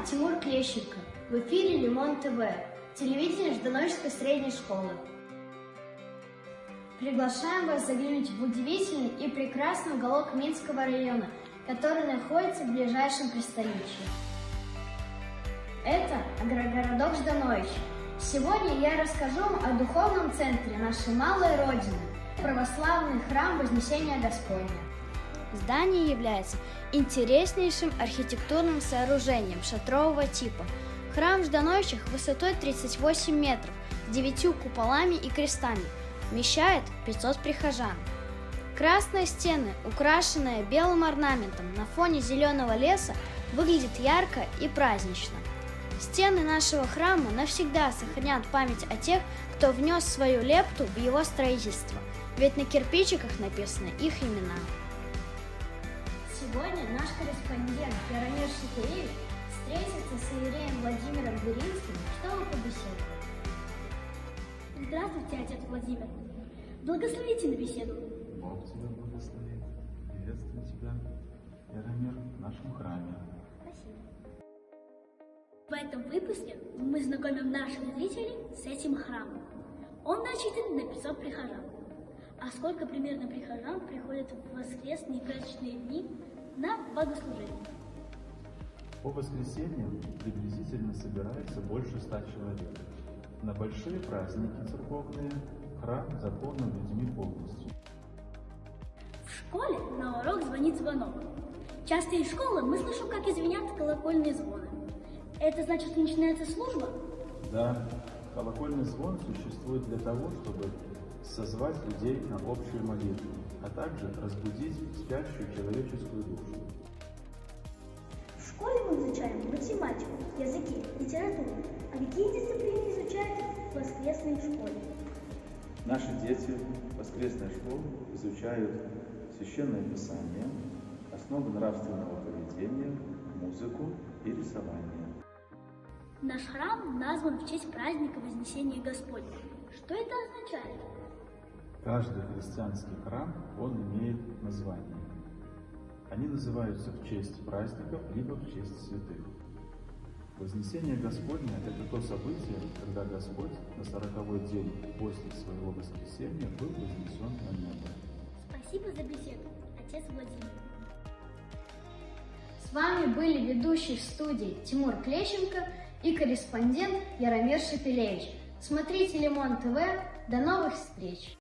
Тимур Клещенко. В эфире Лимон ТВ, телевидение Ждановической средней школы. Приглашаем вас заглянуть в удивительный и прекрасный уголок Минского района, который находится в ближайшем престоличье. Это агрогородок Жданович. Сегодня я расскажу вам о духовном центре нашей малой родины – православный храм Вознесения Господня. Здание является интереснейшим архитектурным сооружением шатрового типа. Храм в Ждановичах высотой 38 метров с 9 куполами и крестами, вмещает 500 прихожан. Красные стены, украшенные белым орнаментом на фоне зеленого леса, выглядят ярко и празднично. Стены нашего храма навсегда сохранят память о тех, кто внес свою лепту в его строительство, ведь на кирпичиках написаны их имена. Сегодня наш корреспондент Яромир Шепелевич встретится с иереем Владимиром Веринским, чтобы побеседовать. Здравствуйте, отец Владимир. Благословите на беседу. Бог тебя благословит. Приветствую тебя, Яромир, в нашем храме. Спасибо. В этом выпуске мы знакомим наших зрителей с этим храмом. Он рассчитан на 500 прихожан. А сколько примерно прихожан приходят в воскресные и праздничные дни на богослужение? По воскресеньям приблизительно собирается больше 100 человек. На большие праздники церковные храм заполнен людьми полностью. В школе на урок звонит звонок. Часто из школы мы слышим, как извинят колокольные звоны. Это значит, начинается служба? Да, колокольный звон существует для того, чтобы созвать людей на общую молитву, а также разбудить спящую человеческую душу. В школе мы изучаем математику, языки, литературу. А какие дисциплины изучают в воскресной школе? Наши дети в воскресной школе изучают священное писание, основы нравственного поведения, музыку и рисование. Наш храм назван в честь праздника Вознесения Господня. Что это означает? Каждый христианский храм, он имеет название. Они называются в честь праздников, либо в честь святых. Вознесение Господне – это то событие, когда Господь на 40-й день после своего воскресения был вознесен на небо. Спасибо за беседу, отец Владимир. С вами были ведущий в студии Тимур Клещенко и корреспондент Яромир Шепелевич. Смотрите Лимон ТВ. До новых встреч!